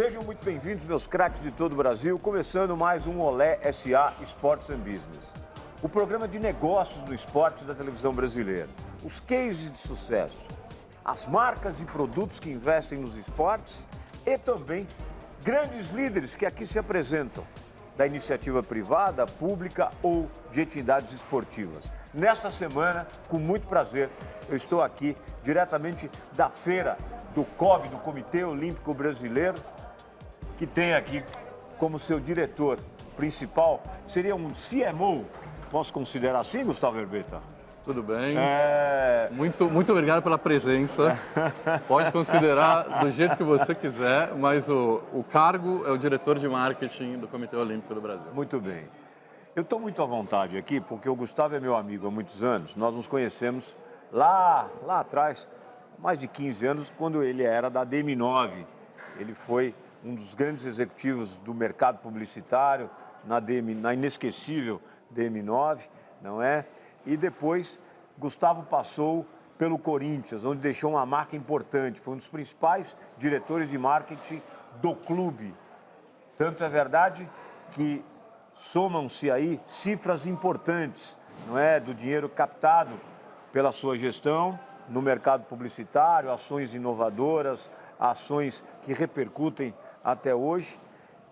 Sejam muito bem-vindos, meus craques de todo o Brasil, começando mais um Olé SA Sports and Business. O programa de negócios do esporte da televisão brasileira. Os cases de sucesso, as marcas e produtos que investem nos esportes e também grandes líderes que aqui se apresentam, da iniciativa privada, pública ou de entidades esportivas. Nesta semana, com muito prazer, eu estou aqui diretamente da feira do COB, do Comitê Olímpico Brasileiro, que tem aqui como seu diretor principal, seria um CMO, posso considerar assim, Gustavo Herbeta? Tudo bem. Muito obrigado pela presença. Pode considerar do jeito que você quiser, mas o cargo é o diretor de marketing do Comitê Olímpico do Brasil. Muito bem. Eu estou muito à vontade aqui, porque o Gustavo é meu amigo há muitos anos. Nós nos conhecemos lá atrás, mais de 15 anos, quando ele era da DM9. Ele foi um dos grandes executivos do mercado publicitário na inesquecível DM9, não é? E depois, Gustavo passou pelo Corinthians, onde deixou uma marca importante. Foi um dos principais diretores de marketing do clube. Tanto é verdade que somam-se aí cifras importantes, não é? Do dinheiro captado pela sua gestão no mercado publicitário, ações inovadoras, ações que repercutem até hoje.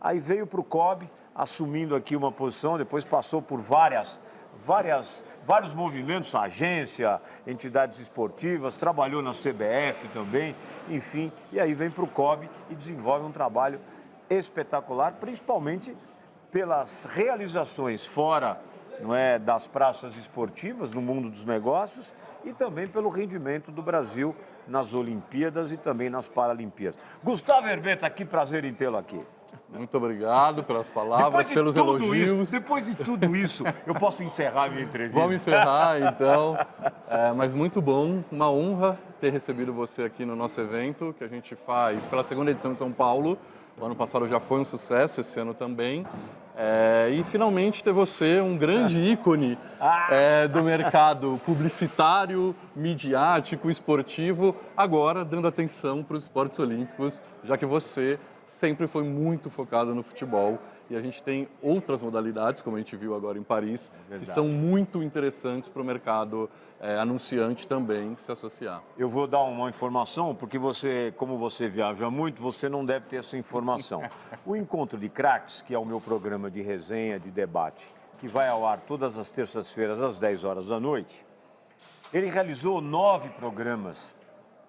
Aí veio para o COB, assumindo aqui uma posição, depois passou por vários movimentos, agência, entidades esportivas, trabalhou na CBF também, enfim, e aí vem para o COB e desenvolve um trabalho espetacular, principalmente pelas realizações fora, não é, das praças esportivas, no mundo dos negócios, e também pelo rendimento do Brasil nas Olimpíadas e também nas Paralimpíadas. Gustavo Herbeta, que prazer em tê-lo aqui. Muito obrigado pelas palavras, pelos elogios. Depois de tudo isso, eu posso encerrar a minha entrevista? Vamos encerrar, então. Mas muito bom, uma honra ter recebido você aqui no nosso evento, que a gente faz pela segunda edição em São Paulo. O ano passado já foi um sucesso, esse ano também. E finalmente ter você, um grande ícone do mercado publicitário, midiático, esportivo, agora dando atenção para os esportes olímpicos, já que você sempre foi muito focado no futebol. E a gente tem outras modalidades, como a gente viu agora em Paris, que são muito interessantes para o mercado anunciante também se associar. Eu vou dar uma informação, porque você, como você viaja muito, você não deve ter essa informação. O Encontro de Craques, que é o meu programa de resenha, de debate, que vai ao ar todas as terças-feiras às 10 horas da noite, ele realizou 9 programas,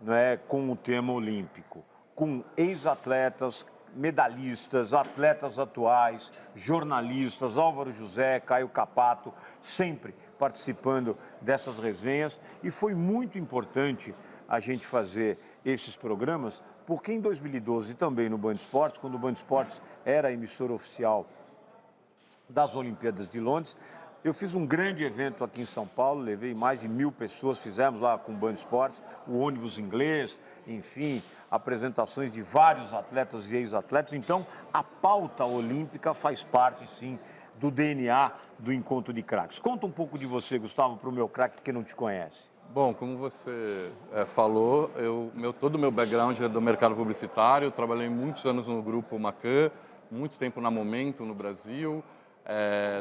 né, com o tema olímpico, com ex-atletas, medalhistas, atletas atuais, jornalistas, Álvaro José, Caio Capato, sempre participando dessas resenhas. E foi muito importante a gente fazer esses programas, porque em 2012 também no Band Esportes, quando o Band Esportes era a emissora oficial das Olimpíadas de Londres, eu fiz um grande evento aqui em São Paulo, levei mais de 1000 pessoas, fizemos lá com o Band Esportes, o ônibus inglês, enfim, apresentações de vários atletas e ex-atletas. Então, a pauta olímpica faz parte, sim, do DNA do Encontro de Craques. Conta um pouco de você, Gustavo, para o meu craque que não te conhece. Bom, como você falou, todo o meu background é do mercado publicitário, trabalhei muitos anos no grupo Macan, muito tempo na Momento no Brasil,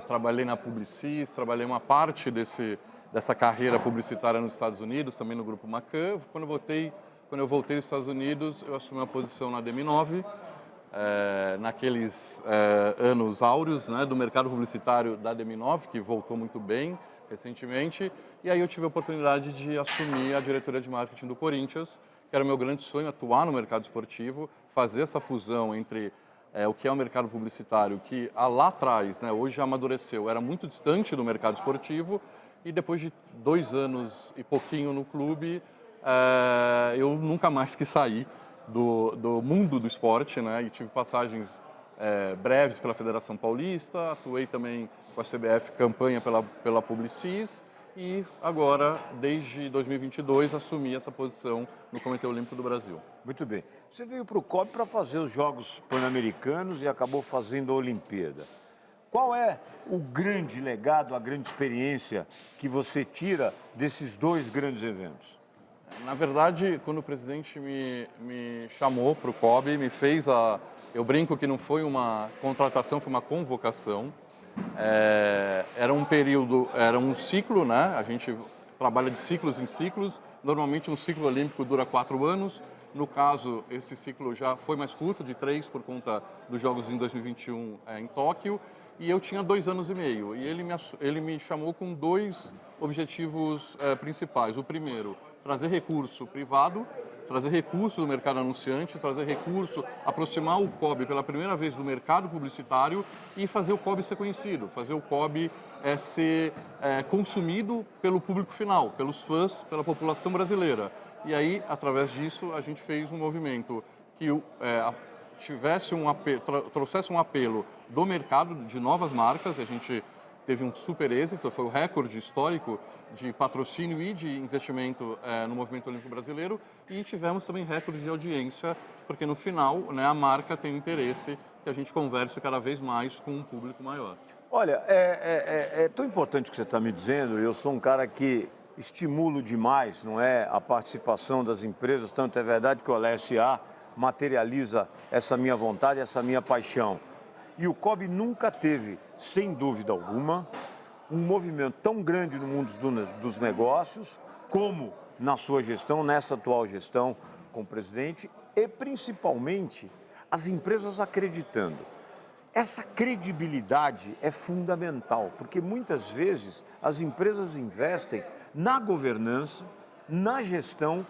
trabalhei na Publicis, trabalhei uma parte dessa carreira publicitária nos Estados Unidos, também no grupo Macan. Quando eu voltei dos Estados Unidos, eu assumi uma posição na DM9, naqueles anos áureos, né, do mercado publicitário da DM9, que voltou muito bem recentemente, e aí eu tive a oportunidade de assumir a diretoria de marketing do Corinthians, que era o meu grande sonho, atuar no mercado esportivo, fazer essa fusão entre o que é o mercado publicitário, que lá atrás, né, hoje já amadureceu, era muito distante do mercado esportivo, e depois de 2 anos e pouquinho no clube, eu nunca mais quis sair do mundo do esporte, né? E tive passagens breves pela Federação Paulista, atuei também com a CBF, campanha pela Publicis, e agora, desde 2022, assumi essa posição no Comitê Olímpico do Brasil. Muito bem. Você veio para o COB para fazer os Jogos Pan-Americanos e acabou fazendo a Olimpíada. Qual é o grande legado, a grande experiência que você tira desses 2 grandes eventos? Na verdade, quando o presidente me chamou para o COB, me fez Eu brinco que não foi uma contratação, foi uma convocação. Era um período, era um ciclo, né? A gente trabalha de ciclos em ciclos. Normalmente um ciclo olímpico dura 4 anos. No caso, esse ciclo já foi mais curto, de 3, por conta dos Jogos em 2021 em Tóquio. E eu tinha 2 anos e meio. E ele me chamou com 2 objetivos principais. O primeiro, trazer recurso privado, trazer recurso do mercado anunciante, trazer recurso, aproximar o COB pela primeira vez do mercado publicitário e fazer o COB ser conhecido, fazer o COB ser consumido pelo público final, pelos fãs, pela população brasileira. E aí, através disso, a gente fez um movimento que trouxesse um apelo do mercado de novas marcas. A gente teve um super êxito, foi o recorde histórico de patrocínio e de investimento no movimento olímpico brasileiro, e tivemos também recorde de audiência, porque no final, né, a marca tem o interesse que a gente converse cada vez mais com um público maior. Olha, é tão importante o que você está me dizendo. Eu sou um cara que estimulo demais, não é, a participação das empresas, tanto é verdade que o LSA materializa essa minha vontade, essa minha paixão. E o COB nunca teve, sem dúvida alguma, um movimento tão grande no mundo dos negócios, como na sua gestão, nessa atual gestão com o presidente, e principalmente as empresas acreditando. Essa credibilidade é fundamental, porque muitas vezes as empresas investem na governança, na gestão.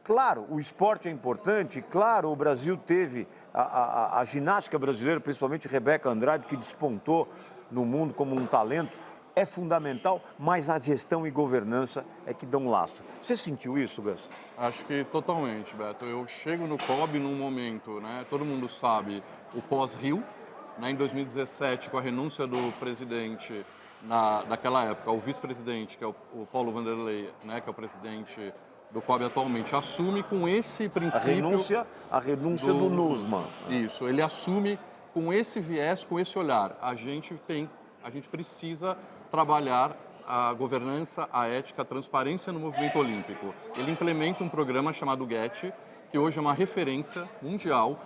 Claro, o esporte é importante, claro, o Brasil teve a ginástica brasileira, principalmente Rebeca Andrade, que despontou no mundo como um talento, é fundamental, mas a gestão e governança é que dão lastro. Você sentiu isso, Gus? Acho que totalmente, Beto. Eu chego no COB num momento, né, todo mundo sabe, o pós-Rio, né, em 2017, com a renúncia do presidente, daquela época, o vice-presidente, que é o Paulo Vanderlei, né, que é o presidente do COB atualmente, assume com esse princípio... A renúncia do Nussmann. Isso, ele assume com esse viés, com esse olhar. A gente precisa trabalhar a governança, a ética, a transparência no movimento olímpico. Ele implementa um programa chamado GET, que hoje é uma referência mundial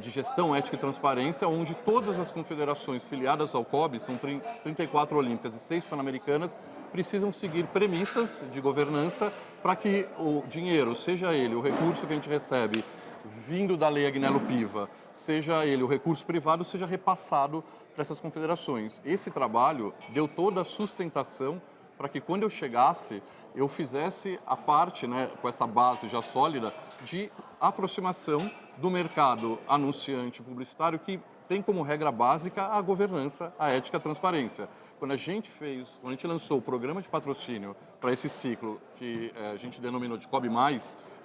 de gestão, ética e transparência, onde todas as confederações filiadas ao COB, são 34 olímpicas e 6 pan-americanas, precisam seguir premissas de governança para que o dinheiro, seja ele o recurso que a gente recebe vindo da Lei Agnello Piva, seja ele o recurso privado, seja repassado para essas confederações. Esse trabalho deu toda a sustentação para que quando eu chegasse, eu fizesse a parte, né, com essa base já sólida, de aproximação do mercado anunciante publicitário, que tem como regra básica a governança, a ética e a transparência. Quando a gente lançou o programa de patrocínio para esse ciclo, que a gente denominou de COB+,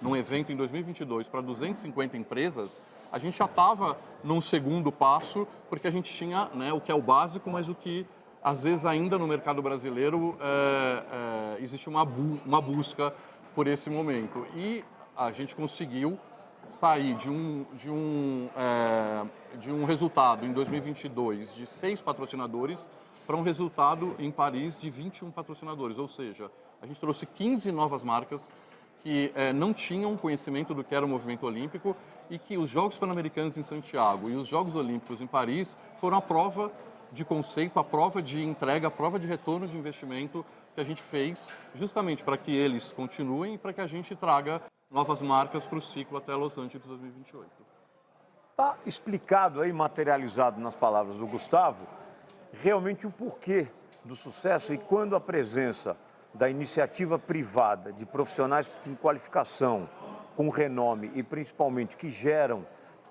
num evento em 2022 para 250 empresas, a gente já estava num segundo passo, porque a gente tinha, né, o que é o básico, mas o que, às vezes, ainda no mercado brasileiro, existe uma busca por esse momento. E a gente conseguiu sair de um resultado em 2022 de 6 patrocinadores para um resultado em Paris de 21 patrocinadores, ou seja, a gente trouxe 15 novas marcas que não tinham conhecimento do que era o movimento olímpico, e que os Jogos Pan-Americanos em Santiago e os Jogos Olímpicos em Paris foram a prova de conceito, a prova de entrega, a prova de retorno de investimento que a gente fez justamente para que eles continuem e para que a gente traga novas marcas para o ciclo até Los Angeles 2028. Está explicado aí, materializado nas palavras do Gustavo, realmente o porquê do sucesso e quando a presença da iniciativa privada, de profissionais com qualificação, com renome e principalmente que geram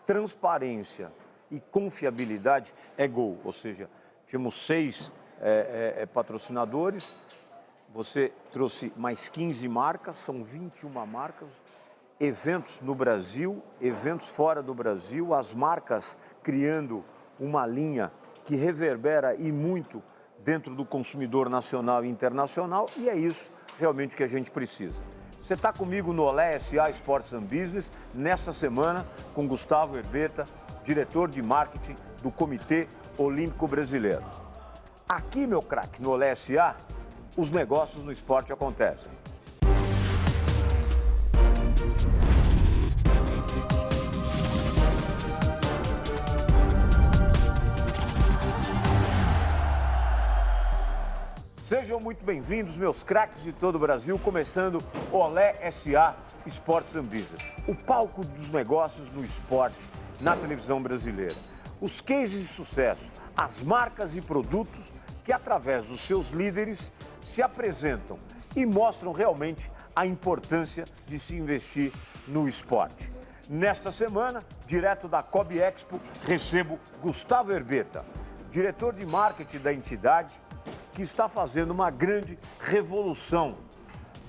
transparência e confiabilidade, é gol. Ou seja, tínhamos 6 patrocinadores, você trouxe mais 15 marcas, são 21 marcas, eventos no Brasil, eventos fora do Brasil, as marcas criando uma linha que reverbera e muito dentro do consumidor nacional e internacional, e é isso realmente que a gente precisa. Você está comigo no LSA Sports and Business, nesta semana, com Gustavo Herbeta, diretor de marketing do Comitê Olímpico Brasileiro. Aqui, meu craque, no LSA, os negócios no esporte acontecem. Sejam muito bem-vindos, meus craques de todo o Brasil, começando o Olé SA Sports and Business, o palco dos negócios no esporte, na televisão brasileira. Os cases de sucesso, as marcas e produtos que, através dos seus líderes, se apresentam e mostram realmente a importância de se investir no esporte. Nesta semana, direto da COB Expo, recebo Gustavo Herbeta, diretor de marketing da entidade, que está fazendo uma grande revolução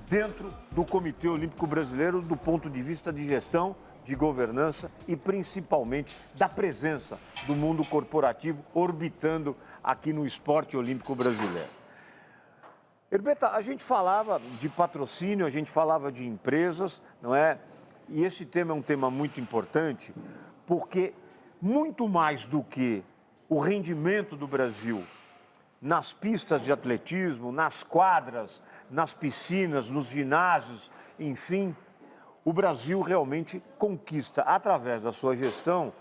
dentro do Comitê Olímpico Brasileiro do ponto de vista de gestão, de governança e principalmente da presença do mundo corporativo orbitando aqui no esporte olímpico brasileiro. Herbeta, a gente falava de patrocínio, a gente falava de empresas, não é? E esse tema é um tema muito importante, porque muito mais do que o rendimento do Brasil nas pistas de atletismo, nas quadras, nas piscinas, nos ginásios, enfim, o Brasil realmente conquista, através da sua gestão,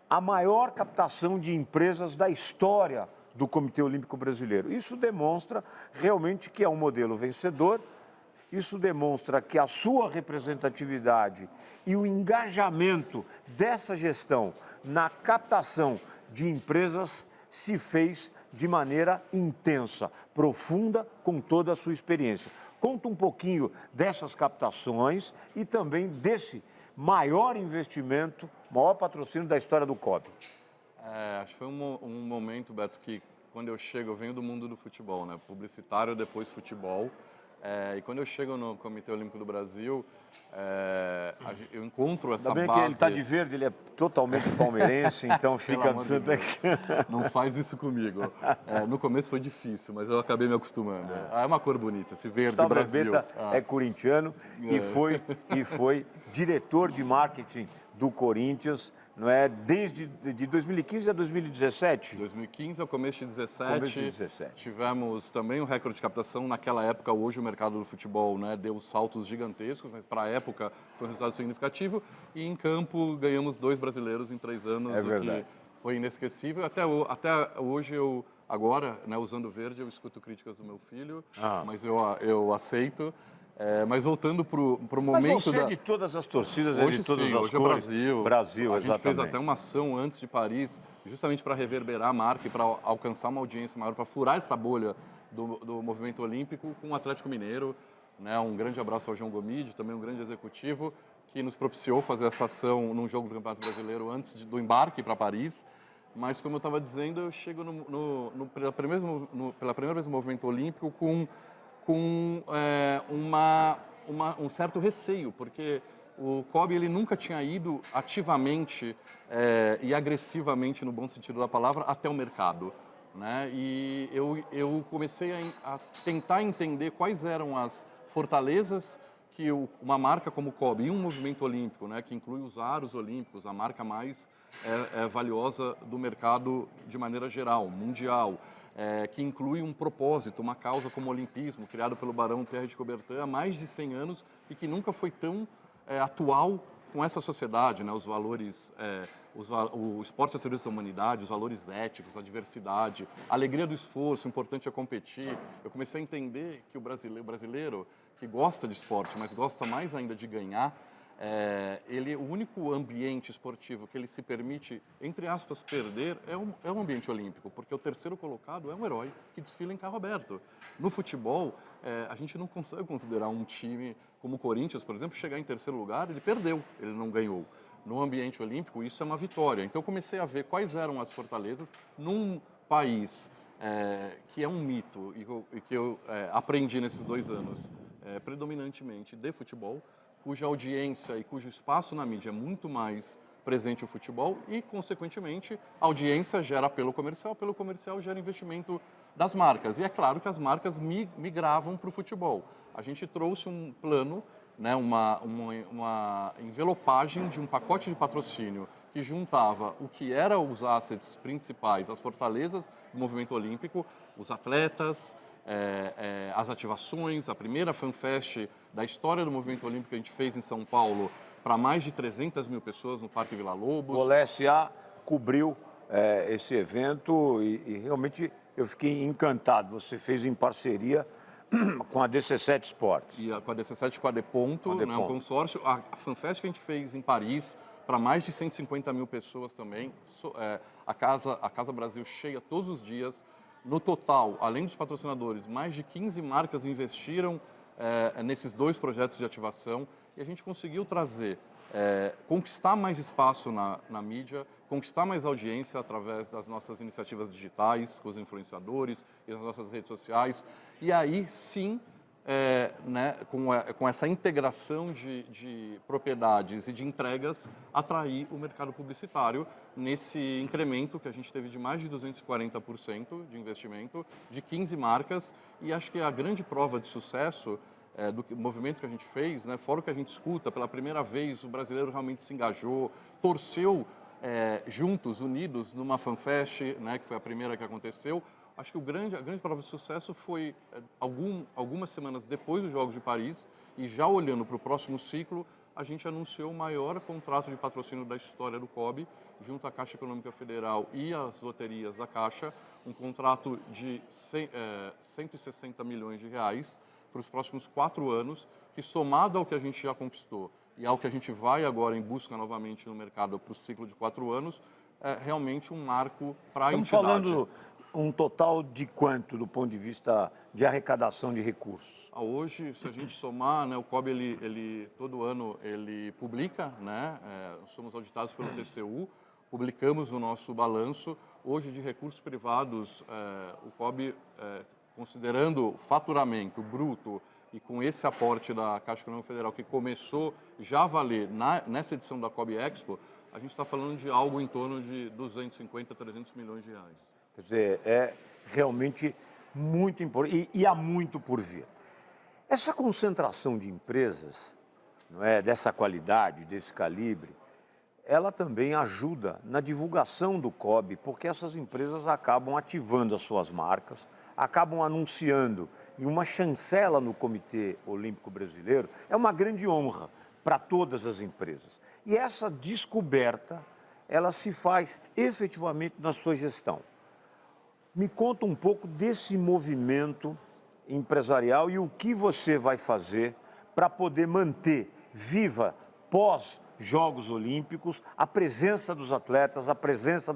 a maior captação de empresas da história do Comitê Olímpico Brasileiro. Isso demonstra realmente que é um modelo vencedor, isso demonstra que a sua representatividade e o engajamento dessa gestão na captação de empresas se fez de maneira intensa, profunda, com toda a sua experiência. Conta um pouquinho dessas captações e também desse maior investimento, maior patrocínio da história do COB. Acho que foi um momento, Beto, que quando eu chego, eu venho do mundo do futebol, né? Publicitário, depois futebol. E quando eu chego no Comitê Olímpico do Brasil, eu encontro essa base... Ainda bem que ele está de verde, ele é totalmente palmeirense, então fica... Não faz isso comigo. No começo foi difícil, mas eu acabei me acostumando. É uma cor bonita, esse verde Gustavo Brasil. Herbeta é corintiano e foi diretor de marketing do Corinthians, não é? Desde de 2015 a 2017? 2015 ao começo de 2017. Começo de 2017. Tivemos também um recorde de captação. Naquela época, hoje o mercado do futebol, né, deu saltos gigantescos, mas para a época foi um resultado significativo. E em campo ganhamos 2 brasileiros em 3 anos, o que foi inesquecível. Até hoje agora, né, usando verde, eu escuto críticas do meu filho, mas eu aceito. Mas voltando para o momento... Mas você é de todas as torcidas, hoje de todas sim, as hoje cores. É Brasil, a gente exatamente. fez até uma ação antes de Paris, justamente para reverberar a marca e para alcançar uma audiência maior, para furar essa bolha do movimento olímpico com o Atlético Mineiro. Né? Um grande abraço ao João Gomide, também um grande executivo, que nos propiciou fazer essa ação num jogo do Campeonato Brasileiro antes do embarque para Paris. Mas, como eu estava dizendo, eu chego pela primeira vez no movimento olímpico com um certo receio, porque o COB ele nunca tinha ido ativamente e agressivamente, no bom sentido da palavra, até o mercado. Né? E eu comecei a tentar entender quais eram as fortalezas que uma marca como o COB e um movimento olímpico, né, que inclui os aros olímpicos, a marca mais valiosa do mercado de maneira geral, mundial, que inclui um propósito, uma causa como o olimpismo, criado pelo Barão Pierre de Coubertin há mais de 100 anos e que nunca foi tão atual com essa sociedade, né? Os valores, o esporte a serviço da humanidade, os valores éticos, a diversidade, a alegria do esforço, o importante é competir. Eu comecei a entender que o brasileiro que gosta de esporte, mas gosta mais ainda de ganhar, o único ambiente esportivo que ele se permite, entre aspas, perder é o ambiente olímpico, porque o terceiro colocado é um herói que desfila em carro aberto. No futebol, a gente não consegue considerar um time como o Corinthians, por exemplo, chegar em terceiro lugar, ele perdeu, ele não ganhou. No ambiente olímpico, isso é uma vitória. Então, eu comecei a ver quais eram as fortalezas num país que é um mito e que eu aprendi nesses 2 anos, predominantemente de futebol, cuja audiência e cujo espaço na mídia é muito mais presente o futebol e, consequentemente, a audiência gera apelo comercial gera investimento das marcas. E é claro que as marcas migravam para o futebol. A gente trouxe um plano, né, uma envelopagem de um pacote de patrocínio que juntava o que eram os assets principais, as fortalezas do movimento olímpico, os atletas, as ativações, a primeira FanFest da história do movimento olímpico que a gente fez em São Paulo para mais de 300 mil pessoas no Parque Vila Lobos. O Olé SA cobriu esse evento e realmente eu fiquei encantado. Você fez em parceria com a DC7 Sports. E com a DC7 com a Deponto, né, um consórcio. A FanFest que a gente fez em Paris, para mais de 150 mil pessoas também. A Casa Brasil cheia todos os dias. No total, além dos patrocinadores, mais de 15 marcas investiram nesses 2 projetos de ativação. E a gente conseguiu trazer, conquistar mais espaço na mídia, conquistar mais audiência através das nossas iniciativas digitais, com os influenciadores e nas nossas redes sociais. E aí, sim, né, com essa integração de propriedades e de entregas, atrair o mercado publicitário nesse incremento que a gente teve de mais de 240% de investimento, de 15 marcas. E acho que a grande prova de sucesso do movimento que a gente fez, né, fora o que a gente escuta, pela primeira vez o brasileiro realmente se engajou, torceu juntos, unidos, numa FanFest, né, que foi a primeira que aconteceu. Acho que a grande prova de sucesso foi algumas semanas depois dos Jogos de Paris, e já olhando para o próximo ciclo, a gente anunciou o maior contrato de patrocínio da história do COB, junto à Caixa Econômica Federal e às loterias da Caixa, um contrato de 160 milhões de reais para os próximos 4 anos, que somado ao que a gente já conquistou e ao que a gente vai agora em busca novamente no mercado para o ciclo de 4 anos, é realmente um marco para a entidade. Estamos falando um total de quanto do ponto de vista de arrecadação de recursos? Hoje, se a gente somar, né, o COB, todo ano, ele publica, né, somos auditados pelo TCU, publicamos o nosso balanço. Hoje, de recursos privados, o COB, considerando faturamento bruto e com esse aporte da Caixa Econômica Federal, que começou já a valer nessa edição da COB Expo, a gente está falando de algo em torno de 250, 300 milhões de reais. Quer dizer, é realmente muito importante e há muito por vir. Essa concentração de empresas, não é, dessa qualidade, desse calibre, ela também ajuda na divulgação do COB, porque essas empresas acabam ativando as suas marcas, acabam anunciando, e uma chancela no Comitê Olímpico Brasileiro é uma grande honra para todas as empresas. E essa descoberta, ela se faz efetivamente na sua gestão. Me conta um pouco desse movimento empresarial e o que você vai fazer para poder manter viva, pós-Jogos Olímpicos, a presença dos atletas, a presença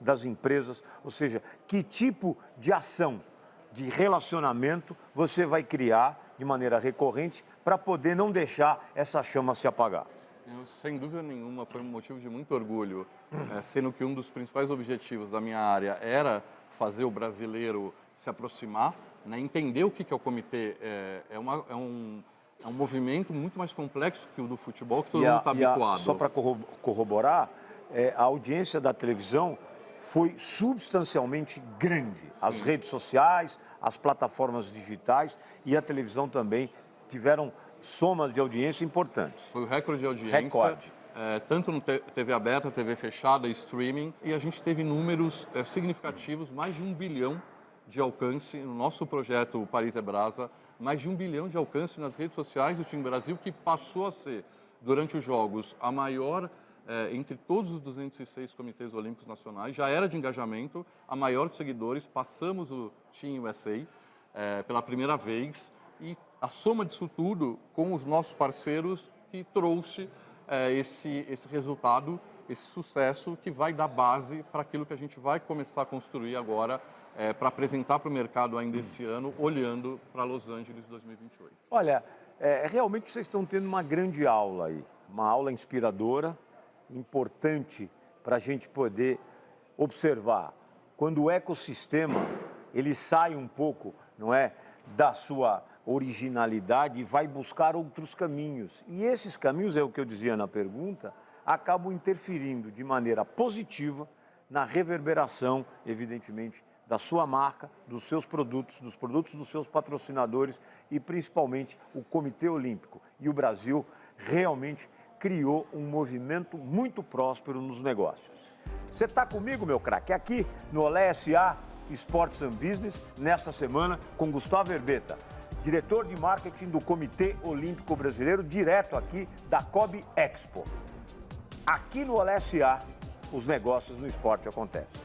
das empresas, ou seja, que tipo de ação, de relacionamento você vai criar de maneira recorrente para poder não deixar essa chama se apagar? Sem dúvida nenhuma, foi um motivo de muito orgulho, sendo que um dos principais objetivos da minha área era fazer o brasileiro se aproximar, né, entender o que é o comitê. É um movimento muito mais complexo que o do futebol, que todo mundo está habituado. Só para corroborar, a audiência da televisão foi substancialmente grande. Sim. As redes sociais, as plataformas digitais e a televisão também tiveram somas de audiência importantes. Foi o recorde de audiência. Recorde. Tanto no TV aberta, TV fechada e streaming. E a gente teve números significativos, mais de 1 bilhão de alcance no nosso projeto Paris é Brasa, mais de 1 bilhão de alcance nas redes sociais do time Brasil, que passou a ser, durante os Jogos, a maior entre todos os 206 comitês olímpicos nacionais. Já era de engajamento, a maior de seguidores. Passamos o Team USA pela primeira vez. E a soma disso tudo com os nossos parceiros que trouxe esse resultado, esse sucesso que vai dar base para aquilo que a gente vai começar a construir agora para apresentar para o mercado ainda esse ano, olhando para Los Angeles 2028. Olha, realmente vocês estão tendo uma grande aula aí, uma aula inspiradora, importante para a gente poder observar quando o ecossistema ele sai um pouco, não é, da sua originalidade e vai buscar outros caminhos. E esses caminhos, é o que eu dizia na pergunta, acabam interferindo de maneira positiva na reverberação, evidentemente, da sua marca, dos seus produtos, dos produtos dos seus patrocinadores e, principalmente, o Comitê Olímpico. E o Brasil realmente criou um movimento muito próspero nos negócios. Você está comigo, meu craque, aqui no Olé S.A. Sports and Business, nesta semana, com Gustavo Erbetta, diretor de marketing do Comitê Olímpico Brasileiro, direto aqui da COB Expo. Aqui no Olé S.A., os negócios no esporte acontecem.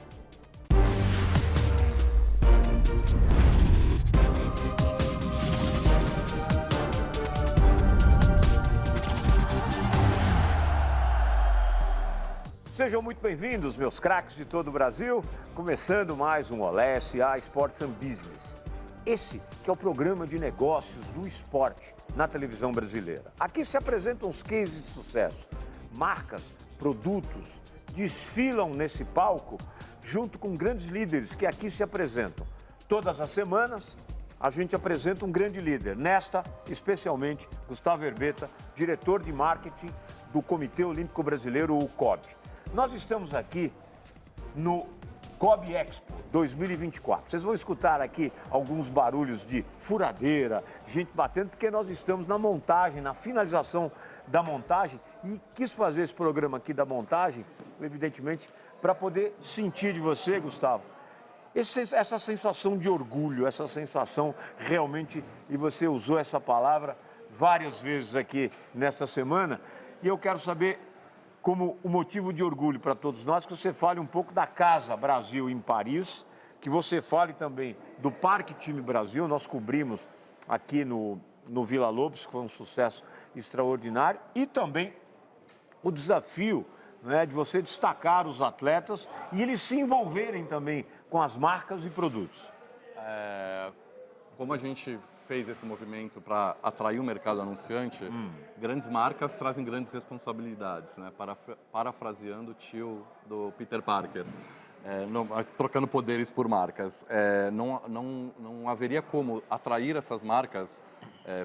Sejam muito bem-vindos, meus craques de todo o Brasil, começando mais um Olé SA Sports and Business. Esse que é o programa de negócios do esporte na televisão brasileira. Aqui se apresentam os cases de sucesso, marcas, produtos, desfilam nesse palco junto com grandes líderes que aqui se apresentam. Todas as semanas a gente apresenta um grande líder, nesta especialmente Gustavo Erbetta, diretor de marketing do Comitê Olímpico Brasileiro, o COB. Nós estamos aqui no COB Expo 2024. Vocês vão escutar aqui alguns barulhos de furadeira, gente batendo, porque nós estamos na montagem, na finalização da montagem, e quis fazer esse programa aqui da montagem, evidentemente, para poder sentir de você, Gustavo, essa sensação de orgulho, essa sensação realmente, e você usou essa palavra várias vezes aqui nesta semana, e eu quero saber, como o motivo de orgulho para todos nós, que você fale um pouco da Casa Brasil em Paris, que você fale também do Parque Time Brasil. Nós cobrimos aqui no Vila Lobos, que foi um sucesso extraordinário, e também o desafio, né, de você destacar os atletas e eles se envolverem também com as marcas e produtos. Como a gente fez esse movimento para atrair o mercado anunciante, grandes marcas trazem grandes responsabilidades, né? Parafraseando o tio do Peter Parker, trocando poderes por marcas. Não haveria como atrair essas marcas,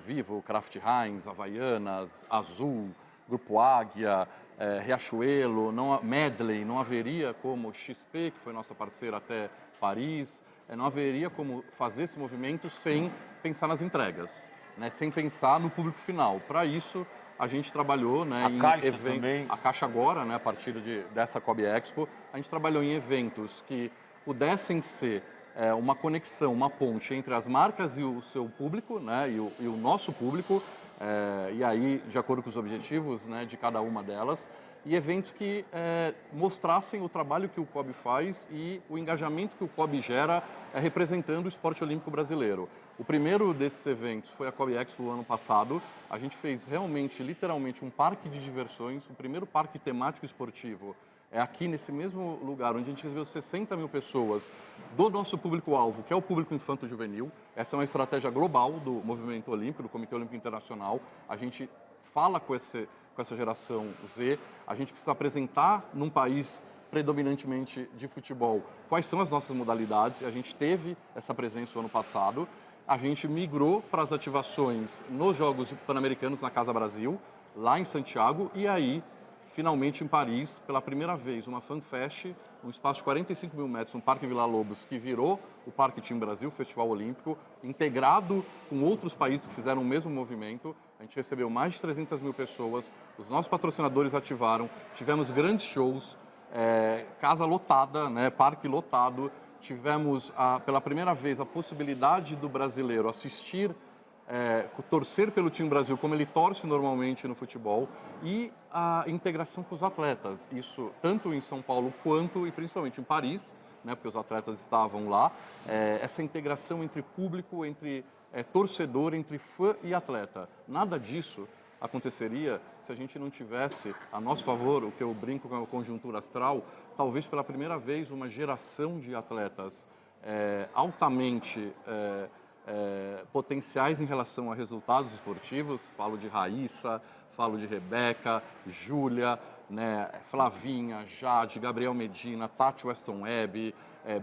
Vivo, Kraft Heinz, Havaianas, Azul, Grupo Águia, Riachuelo, Medley, não haveria como XP, que foi nossa parceira até Paris, não haveria como fazer esse movimento sem pensar nas entregas, né? Sem pensar no público final. Para isso, a gente trabalhou, né, A Caixa agora, né, a partir dessa COB Expo, a gente trabalhou em eventos que pudessem ser uma conexão, uma ponte entre as marcas e o seu público, né, e o nosso público, e aí, de acordo com os objetivos, né, de cada uma delas, e eventos que mostrassem o trabalho que o COB faz e o engajamento que o COB gera representando o esporte olímpico brasileiro. O primeiro desses eventos foi a COB Expo ano passado. A gente fez realmente, literalmente, um parque de diversões, o primeiro parque temático esportivo. É aqui nesse mesmo lugar, onde a gente recebeu 60 mil pessoas do nosso público-alvo, que é o público infanto-juvenil. Essa é uma estratégia global do movimento olímpico, do Comitê Olímpico Internacional. A gente fala com essa geração Z, a gente precisa apresentar num país predominantemente de futebol quais são as nossas modalidades. A gente teve essa presença o ano passado, a gente migrou para as ativações nos Jogos Pan-Americanos na Casa Brasil, lá em Santiago, e aí, finalmente em Paris, pela primeira vez, uma FanFest, um espaço de 45 mil metros, no Parque Vila Lobos, que virou o Parque Time Brasil, Festival Olímpico, integrado com outros países que fizeram o mesmo movimento. A gente recebeu mais de 300 mil pessoas, os nossos patrocinadores ativaram, tivemos grandes shows, casa lotada, né, parque lotado, tivemos pela primeira vez a possibilidade do brasileiro assistir, torcer pelo Time Brasil como ele torce normalmente no futebol, e a integração com os atletas, isso tanto em São Paulo quanto e principalmente em Paris, né, porque os atletas estavam lá, essa integração entre público, entre torcedor, entre fã e atleta. Nada disso aconteceria se a gente não tivesse a nosso favor, o que eu brinco com a conjuntura astral, talvez pela primeira vez uma geração de atletas altamente potenciais em relação a resultados esportivos. Falo de Raíssa, falo de Rebeca, Júlia, né, Flavinha, Jade, Gabriel Medina, Tati Weston Webb,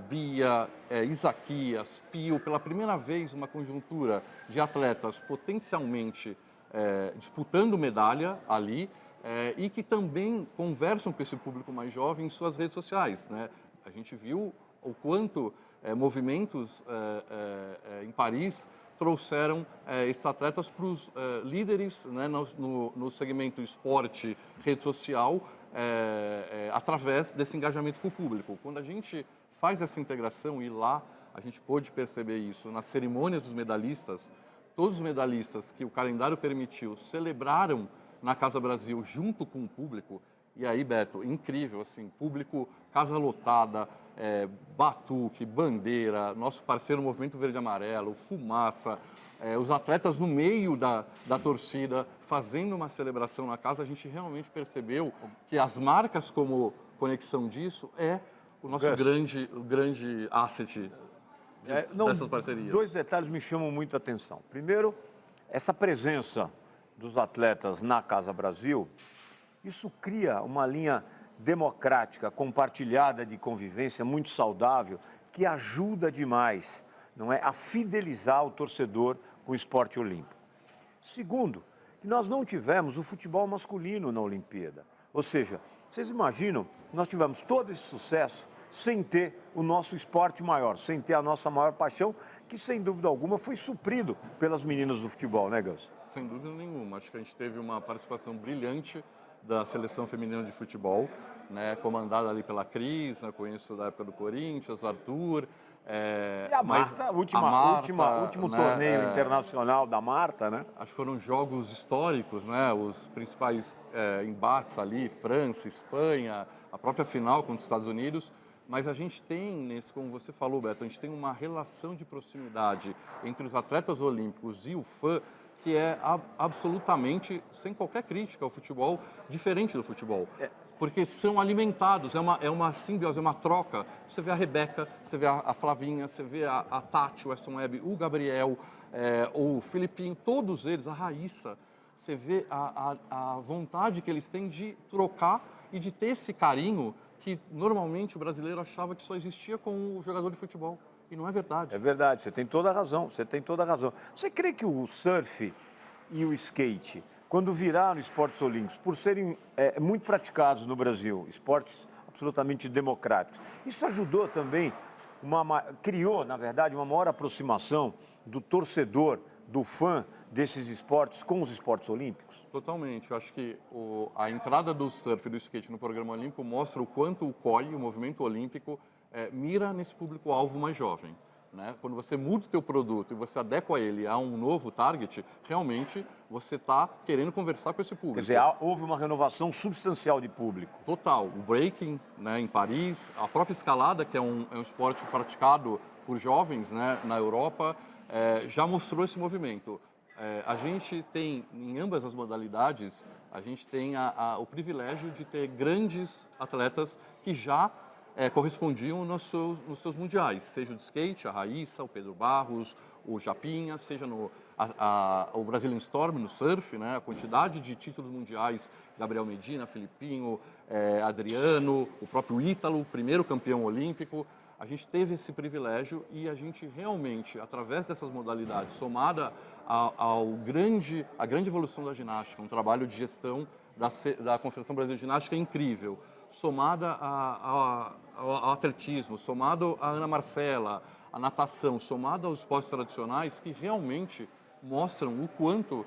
Bia, Isaquias, Pio. Pela primeira vez, uma conjuntura de atletas potencialmente disputando medalha ali, e que também conversam com esse público mais jovem em suas redes sociais, né? A gente viu o quanto movimentos em Paris trouxeram esses atletas para os líderes, né, no segmento esporte, rede social, através desse engajamento com o público. Quando a gente faz essa integração, e lá a gente pôde perceber isso nas cerimônias dos medalhistas, todos os medalhistas que o calendário permitiu celebraram na Casa Brasil junto com o público, E aí, Beto, incrível, assim, público, casa lotada, batuque, bandeira, nosso parceiro Movimento Verde e Amarelo, fumaça, os atletas no meio da torcida fazendo uma celebração na casa. A gente realmente percebeu que as marcas como conexão disso é o nosso grande asset dessas parcerias. 2 detalhes me chamam muito a atenção. Primeiro, essa presença dos atletas na Casa Brasil, isso cria uma linha democrática, compartilhada de convivência muito saudável, que ajuda demais, não é, a fidelizar o torcedor com o esporte olímpico. Segundo, que nós não tivemos o futebol masculino na Olimpíada. Ou seja, vocês imaginam, nós tivemos todo esse sucesso sem ter o nosso esporte maior, sem ter a nossa maior paixão, que sem dúvida alguma foi suprido pelas meninas do futebol, né, Gus? Sem dúvida nenhuma. Acho que a gente teve uma participação brilhante da seleção feminina de futebol, né, comandada ali pela Cris, né, conheço da época do Corinthians, o Arthur. E a Marta, último né, torneio internacional da Marta, né? Acho que foram jogos históricos, né, os principais embates ali, França, Espanha, a própria final contra os Estados Unidos. Mas a gente tem, como você falou, Beto, a gente tem uma relação de proximidade entre os atletas olímpicos e o fã que é absolutamente, sem qualquer crítica ao futebol, diferente do futebol. Porque são alimentados, é uma simbiose, é uma troca. Você vê a Rebeca, você vê a Flavinha, você vê a Tati, o Weston Webb, o Gabriel, o Filipinho, todos eles, a Raíssa. Você vê a vontade que eles têm de trocar e de ter esse carinho que normalmente o brasileiro achava que só existia com o jogador de futebol. E não é verdade. É verdade, você tem toda a razão, Você crê que o surf e o skate, quando viraram esportes olímpicos, por serem muito praticados no Brasil, esportes absolutamente democráticos, isso ajudou também, criou, na verdade, uma maior aproximação do torcedor, do fã desses esportes com os esportes olímpicos? Totalmente. Eu acho que a entrada do surf e do skate no programa olímpico mostra o quanto o COI, o Movimento Olímpico, mira nesse público-alvo mais jovem. Né? Quando você muda o teu produto e você adequa ele a um novo target, realmente você está querendo conversar com esse público. Quer dizer, houve uma renovação substancial de público. Total. O breaking, né, em Paris, a própria escalada, que é um esporte praticado por jovens, né, na Europa, já mostrou esse movimento. A gente tem, em ambas as modalidades, a gente tem o privilégio de ter grandes atletas que já correspondiam nos seus mundiais, seja o de skate, a Raíssa, o Pedro Barros, o Japinha, seja o Brazilian Storm no surf, né, a quantidade de títulos mundiais, Gabriel Medina, Filipinho, Adriano, o próprio Ítalo, primeiro campeão olímpico. A gente teve esse privilégio e a gente realmente, através dessas modalidades, somada à grande evolução da ginástica, um trabalho de gestão da Confederação Brasileira de Ginástica incrível, somada ao atletismo, somado à Ana Marcela, à natação, somado aos esportes tradicionais que realmente mostram o quanto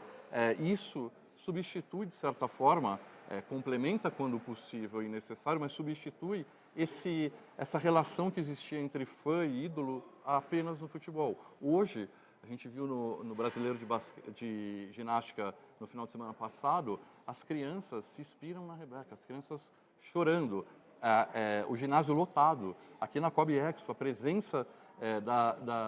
isso substitui, de certa forma, complementa quando possível e necessário, mas substitui essa relação que existia entre fã e ídolo apenas no futebol. Hoje, a gente viu no Brasileiro de Ginástica no final de semana passado, as crianças se inspiram na Rebeca, as crianças chorando, o ginásio lotado, aqui na Cobb Expo, a presença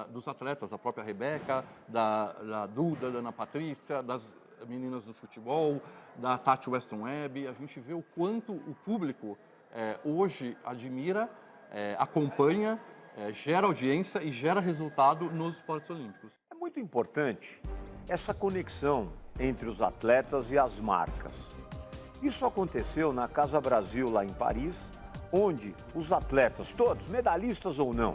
dos atletas, da própria Rebeca, da Duda, da Ana Patrícia, das meninas do futebol, da Tati Weston Webb. A gente vê o quanto o público hoje admira, acompanha, gera audiência e gera resultado nos esportes olímpicos. É muito importante essa conexão entre os atletas e as marcas. Isso aconteceu na Casa Brasil, lá em Paris, onde os atletas, todos, medalhistas ou não,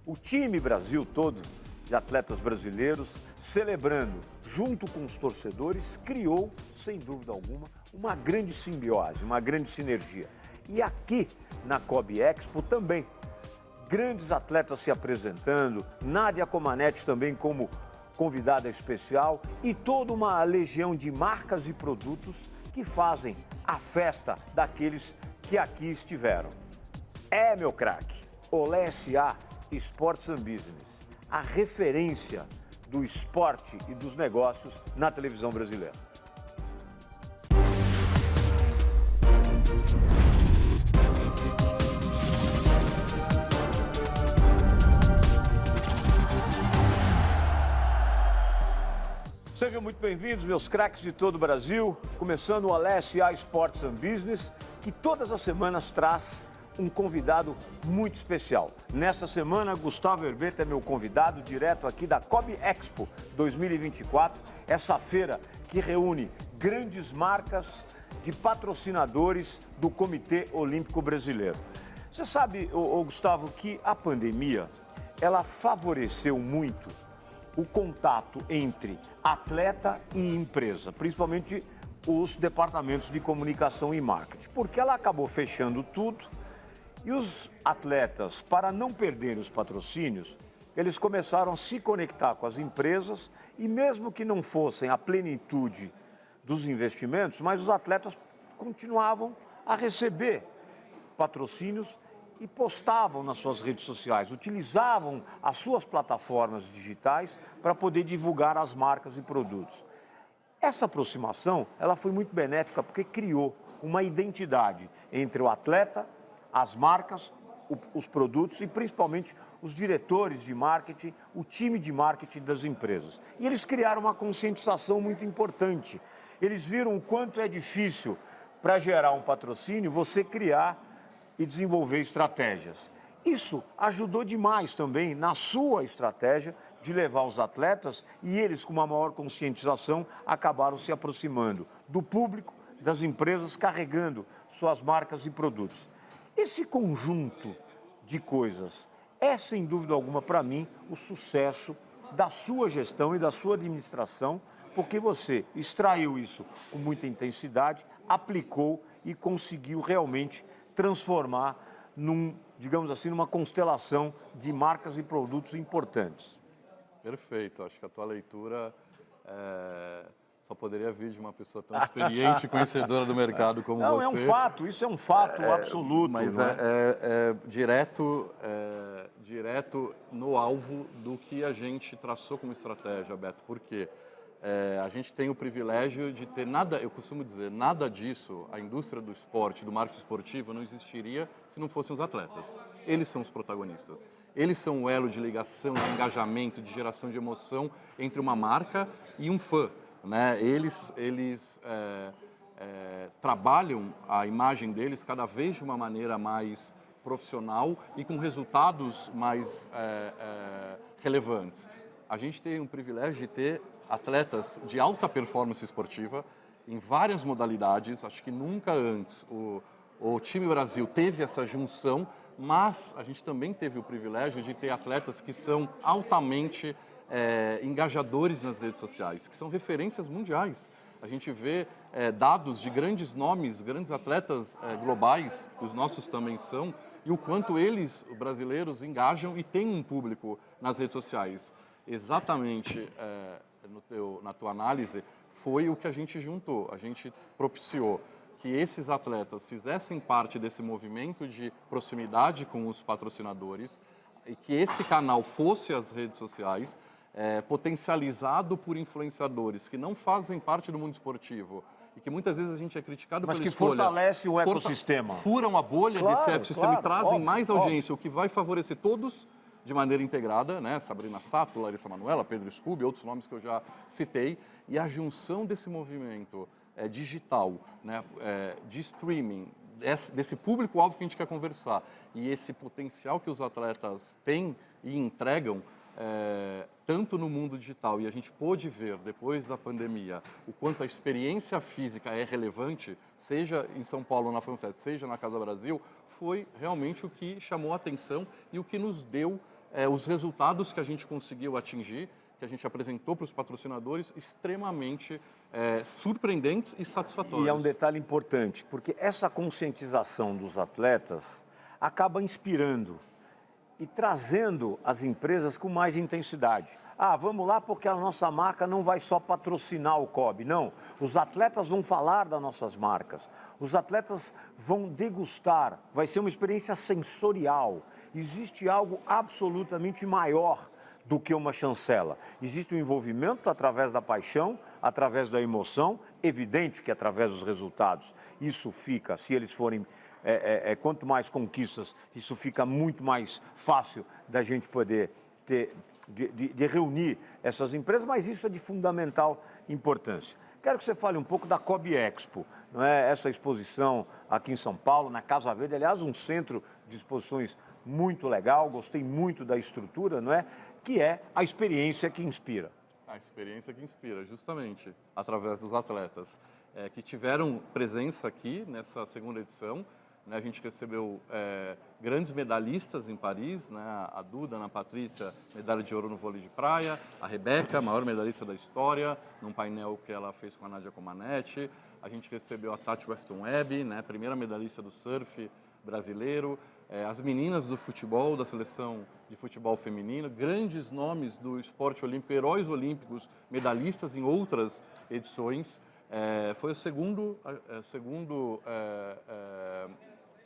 o time Brasil todo, de atletas brasileiros, celebrando junto com os torcedores, criou, sem dúvida alguma, uma grande simbiose, uma grande sinergia. E aqui na Cobb Expo também, grandes atletas se apresentando, Nádia Comaneci também como convidada especial e toda uma legião de marcas e produtos que fazem a festa daqueles que aqui estiveram. Meu craque, Olé S.A. Sports and Business, a referência do esporte e dos negócios na televisão brasileira. Sejam muito bem-vindos, meus craques de todo o Brasil, começando o Alessia Sports and Business, que todas as semanas traz um convidado muito especial. Nessa semana, Gustavo Herbeta é meu convidado direto aqui da Kobe Expo 2024, essa feira que reúne grandes marcas de patrocinadores do Comitê Olímpico Brasileiro. Você sabe, Gustavo, que a pandemia, ela favoreceu muito o contato entre atleta e empresa, principalmente os departamentos de comunicação e marketing, porque ela acabou fechando tudo e os atletas, para não perderem os patrocínios, eles começaram a se conectar com as empresas e mesmo que não fossem a plenitude dos investimentos, mas os atletas continuavam a receber patrocínios e postavam nas suas redes sociais, utilizavam as suas plataformas digitais para poder divulgar as marcas e produtos. Essa aproximação, ela foi muito benéfica porque criou uma identidade entre o atleta, as marcas, os produtos e principalmente os diretores de marketing, o time de marketing das empresas. E eles criaram uma conscientização muito importante. Eles viram o quanto é difícil para gerar um patrocínio você criar e desenvolver estratégias. Isso ajudou demais também na sua estratégia de levar os atletas e eles, com uma maior conscientização, acabaram se aproximando do público, das empresas, carregando suas marcas e produtos. Esse conjunto de coisas é, sem dúvida alguma, para mim, o sucesso da sua gestão e da sua administração, porque você extraiu isso com muita intensidade, aplicou e conseguiu realmente transformar digamos assim, numa constelação de marcas e produtos importantes. Perfeito. Acho que a tua leitura só poderia vir de uma pessoa tão experiente e conhecedora do mercado como você. Não, é um fato, isso é um fato absoluto. Mas não é direto no alvo do que a gente traçou como estratégia, Beto. Por quê? A gente tem o privilégio de ter eu costumo dizer, nada disso, a indústria do esporte, do marketing esportivo, não existiria se não fossem os atletas. Eles são os protagonistas. Eles são o elo de ligação, de engajamento, de geração de emoção entre uma marca e um fã, né? Eles trabalham a imagem deles cada vez de uma maneira mais profissional e com resultados mais relevantes. A gente tem um privilégio de ter atletas de alta performance esportiva em várias modalidades. Acho que nunca antes o time Brasil teve essa junção, mas a gente também teve o privilégio de ter atletas que são altamente engajadores nas redes sociais, que são referências mundiais. A gente vê dados de grandes nomes, grandes atletas globais, os nossos também são, e o quanto eles, os brasileiros, engajam e têm um público nas redes sociais. Exatamente na tua análise, foi o que a gente juntou. A gente propiciou que esses atletas fizessem parte desse movimento de proximidade com os patrocinadores e que esse canal fosse as redes sociais, potencializado por influenciadores que não fazem parte do mundo esportivo e que muitas vezes a gente é criticado pela escolha. Mas que fortalece o ecossistema. Furam a bolha desse ecossistema e trazem óbvio, mais audiência, o que vai favorecer todos de maneira integrada, né? Sabrina Sato, Larissa Manoela, Pedro Scooby, outros nomes que eu já citei, e a junção desse movimento digital, né? De streaming, desse público-alvo que a gente quer conversar, e esse potencial que os atletas têm e entregam, tanto no mundo digital, e a gente pôde ver, depois da pandemia, o quanto a experiência física é relevante, seja em São Paulo na FanFest, seja na Casa Brasil, foi realmente o que chamou a atenção e o que nos deu os resultados que a gente conseguiu atingir, que a gente apresentou para os patrocinadores, extremamente surpreendentes e satisfatórios. E é um detalhe importante, porque essa conscientização dos atletas acaba inspirando e trazendo as empresas com mais intensidade. Vamos lá porque a nossa marca não vai só patrocinar o COB, não. Os atletas vão falar das nossas marcas, os atletas vão degustar, vai ser uma experiência sensorial. Existe algo absolutamente maior do que uma chancela. Existe um envolvimento através da paixão, através da emoção, evidente que através dos resultados. Isso fica, se eles forem, quanto mais conquistas, isso fica muito mais fácil da gente poder ter, de reunir essas empresas, mas isso é de fundamental importância. Quero que você fale um pouco da Cobi Expo, não é? Essa exposição aqui em São Paulo, na Casa Verde, aliás, um centro de exposições muito legal, gostei muito da estrutura, não é? Que é a experiência que inspira. A experiência que inspira, justamente, através dos atletas que tiveram presença aqui nessa segunda edição. Né? A gente recebeu grandes medalhistas em Paris, né? A Duda, a Ana Patrícia, medalha de ouro no vôlei de praia, a Rebeca, maior medalhista da história, num painel que ela fez com a Nádia Comaneci. A gente recebeu a Tati Weston Webb, né? Primeira medalhista do surf brasileiro, as meninas do futebol, da seleção de futebol feminino, grandes nomes do esporte olímpico, heróis olímpicos, medalhistas em outras edições. Foi o segundo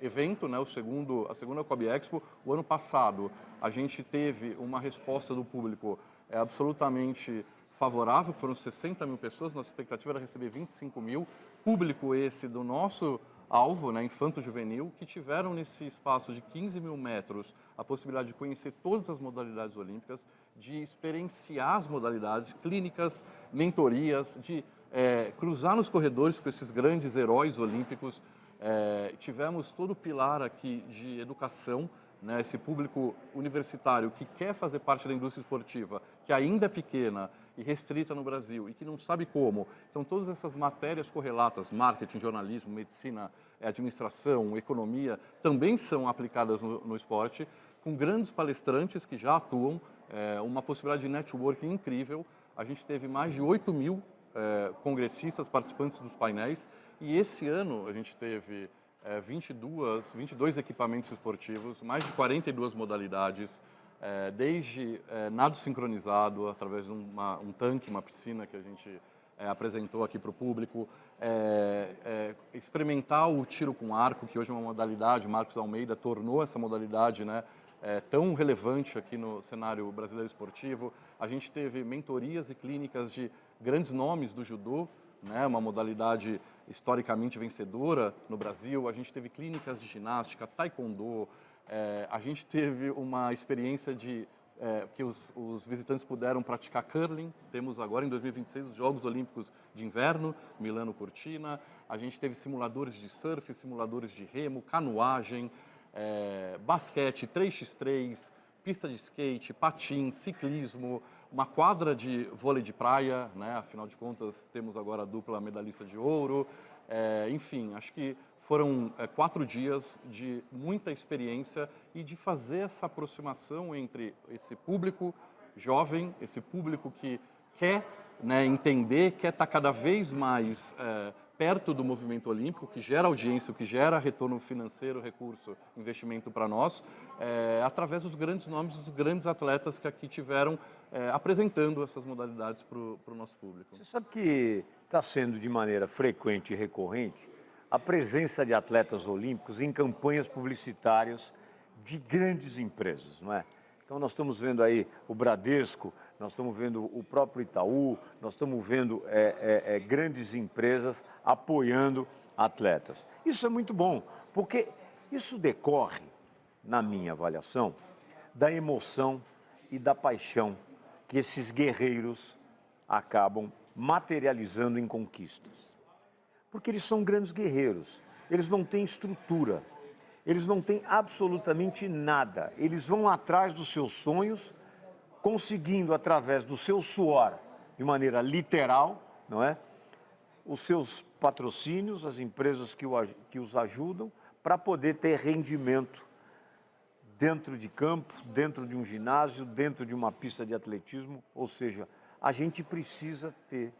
evento, né, a segunda Cobi Expo. O ano passado a gente teve uma resposta do público absolutamente favorável, foram 60 mil pessoas, nossa expectativa era receber 25 mil, público esse do nosso alvo, né, infanto-juvenil, que tiveram nesse espaço de 15 mil metros a possibilidade de conhecer todas as modalidades olímpicas, de experienciar as modalidades clínicas, mentorias, de cruzar nos corredores com esses grandes heróis olímpicos. Tivemos todo o pilar aqui de educação, né, esse público universitário que quer fazer parte da indústria esportiva, que ainda é pequena e restrita no Brasil e que não sabe como. Então, todas essas matérias correlatas, marketing, jornalismo, medicina, administração, economia, também são aplicadas no esporte, com grandes palestrantes que já atuam, uma possibilidade de networking incrível. A gente teve mais de 8 mil congressistas, participantes dos painéis, e esse ano a gente teve 22 equipamentos esportivos, mais de 42 modalidades, desde nado sincronizado, através de um tanque, uma piscina que a gente apresentou aqui para o público, experimentar o tiro com arco, que hoje é uma modalidade, o Marcos Almeida tornou essa modalidade, né, tão relevante aqui no cenário brasileiro esportivo. A gente teve mentorias e clínicas de grandes nomes do judô, né, uma modalidade historicamente vencedora no Brasil. A gente teve clínicas de ginástica, taekwondo, a gente teve uma experiência que os visitantes puderam praticar curling. Temos agora em 2026 os Jogos Olímpicos de Inverno, Milano Cortina. A gente teve simuladores de surf, simuladores de remo, canoagem, basquete, 3x3, pista de skate, patins, ciclismo, uma quadra de vôlei de praia, né? Afinal de contas temos agora a dupla medalhista de ouro. Enfim, acho que foram 4 dias de muita experiência e de fazer essa aproximação entre esse público jovem, esse público que quer, né, entender, quer estar cada vez mais perto do movimento olímpico, que gera audiência, que gera retorno financeiro, recurso, investimento para nós, através dos grandes nomes, dos grandes atletas que aqui tiveram apresentando essas modalidades para o nosso público. Você sabe que está sendo de maneira frequente e recorrente a presença de atletas olímpicos em campanhas publicitárias de grandes empresas, não é? Então nós estamos vendo aí o Bradesco, nós estamos vendo o próprio Itaú, nós estamos vendo grandes empresas apoiando atletas. Isso é muito bom, porque isso decorre, na minha avaliação, da emoção e da paixão que esses guerreiros acabam materializando em conquistas. Porque eles são grandes guerreiros, eles não têm estrutura, eles não têm absolutamente nada. Eles vão atrás dos seus sonhos, conseguindo, através do seu suor, de maneira literal, não é? Os seus patrocínios, as empresas que os ajudam, para poder ter rendimento dentro de campo, dentro de um ginásio, dentro de uma pista de atletismo. Ou seja, a gente precisa ter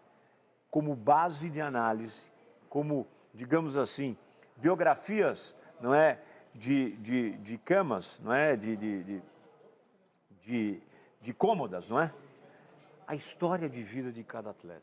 como base de análise, como, digamos assim, biografias, não é, de camas, não é, de cômodas, não é? A história de vida de cada atleta.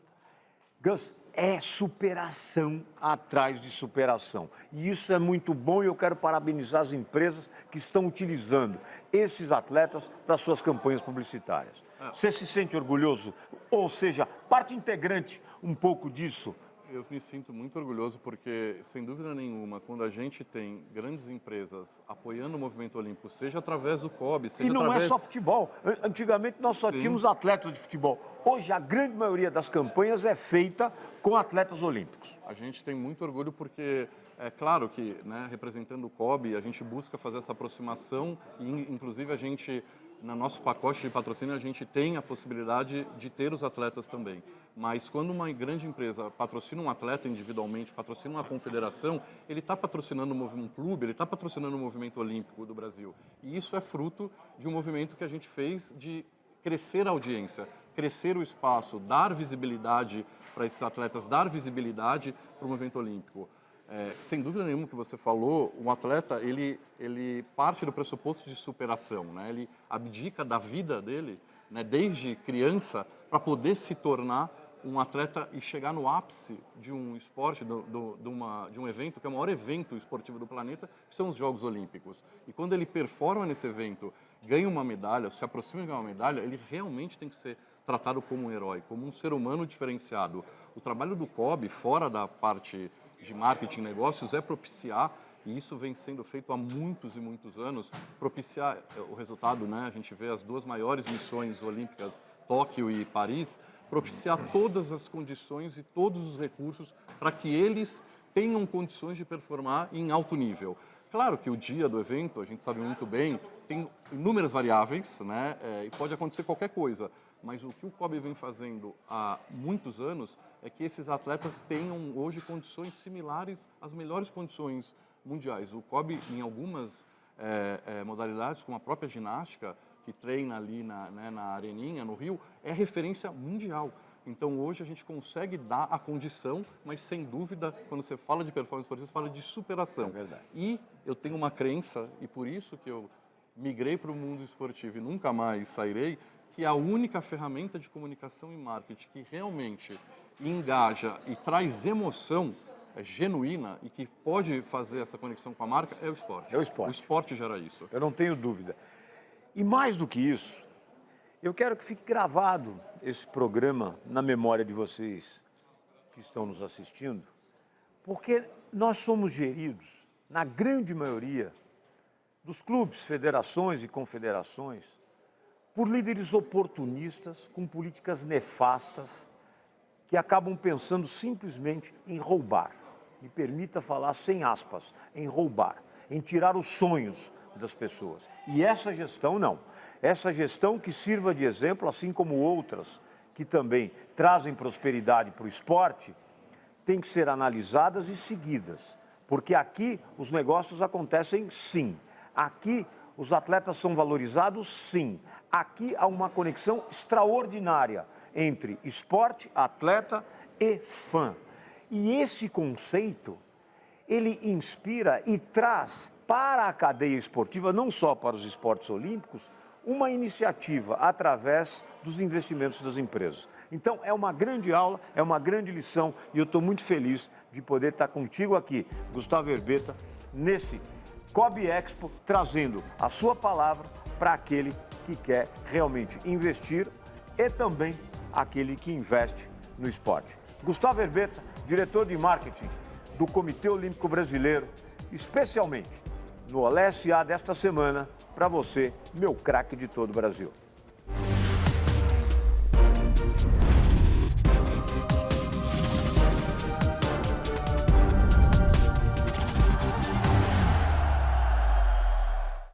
Gus, é superação atrás de superação. E isso é muito bom e eu quero parabenizar as empresas que estão utilizando esses atletas para suas campanhas publicitárias. Você se sente orgulhoso? Ou seja, parte integrante um pouco disso? Eu me sinto muito orgulhoso porque, sem dúvida nenhuma, quando a gente tem grandes empresas apoiando o movimento olímpico, seja através do COB, seja e não através... é só futebol. Antigamente nós só tínhamos atletas de futebol. Hoje a grande maioria das campanhas é feita com atletas olímpicos. A gente tem muito orgulho porque, é claro que, né, representando o COB, a gente busca fazer essa aproximação e, inclusive, a gente... No nosso pacote de patrocínio, a gente tem a possibilidade de ter os atletas também. Mas quando uma grande empresa patrocina um atleta individualmente, patrocina uma confederação, ele está patrocinando um clube, ele está patrocinando o movimento olímpico do Brasil. E isso é fruto de um movimento que a gente fez de crescer a audiência, crescer o espaço, dar visibilidade para esses atletas, dar visibilidade para o movimento olímpico. Sem dúvida nenhuma que você falou, um atleta, ele parte do pressuposto de superação, né? Ele abdica da vida dele, né, desde criança, para poder se tornar um atleta e chegar no ápice de um esporte, de um evento, que é o maior evento esportivo do planeta, que são os Jogos Olímpicos. E quando ele performa nesse evento, ganha uma medalha, se aproxima de ganhar uma medalha, ele realmente tem que ser tratado como um herói, como um ser humano diferenciado. O trabalho do COB, fora da parte de marketing e negócios, é propiciar, e isso vem sendo feito há muitos e muitos anos, propiciar o resultado, né? A gente vê as duas maiores missões olímpicas, Tóquio e Paris, propiciar todas as condições e todos os recursos para que eles tenham condições de performar em alto nível. Claro que o dia do evento, a gente sabe muito bem, tem inúmeras variáveis, né? E pode acontecer qualquer coisa. Mas o que o COB vem fazendo há muitos anos é que esses atletas tenham hoje condições similares às melhores condições mundiais. O COB, em algumas modalidades, como a própria ginástica, que treina ali na Areninha, no Rio, é referência mundial. Então, hoje a gente consegue dar a condição, mas sem dúvida, quando você fala de performance esportiva, você fala de superação. É verdade. E eu tenho uma crença, e por isso que eu migrei para o mundo esportivo e nunca mais sairei, que a única ferramenta de comunicação e marketing que realmente engaja e traz emoção genuína e que pode fazer essa conexão com a marca é o esporte. É o esporte. O esporte gera isso. Eu não tenho dúvida. E mais do que isso, eu quero que fique gravado esse programa na memória de vocês que estão nos assistindo, porque nós somos geridos, na grande maioria, dos clubes, federações e confederações, por líderes oportunistas, com políticas nefastas, que acabam pensando simplesmente em roubar. Me permita falar sem aspas, em roubar, em tirar os sonhos das pessoas. E essa gestão não. Essa gestão que sirva de exemplo, assim como outras que também trazem prosperidade para o esporte, tem que ser analisadas e seguidas. Porque aqui os negócios acontecem sim. Aqui os atletas são valorizados sim. Aqui há uma conexão extraordinária entre esporte, atleta e fã. E esse conceito, ele inspira e traz para a cadeia esportiva, não só para os esportes olímpicos, uma iniciativa através dos investimentos das empresas. Então, é uma grande aula, é uma grande lição e eu estou muito feliz de poder estar contigo aqui, Gustavo Erbetta, nesse COB Expo, trazendo a sua palavra para aquele que quer realmente investir e também aquele que investe no esporte. Gustavo Erbetta, diretor de marketing do Comitê Olímpico Brasileiro, especialmente no Olé SA desta semana, para você, meu craque de todo o Brasil.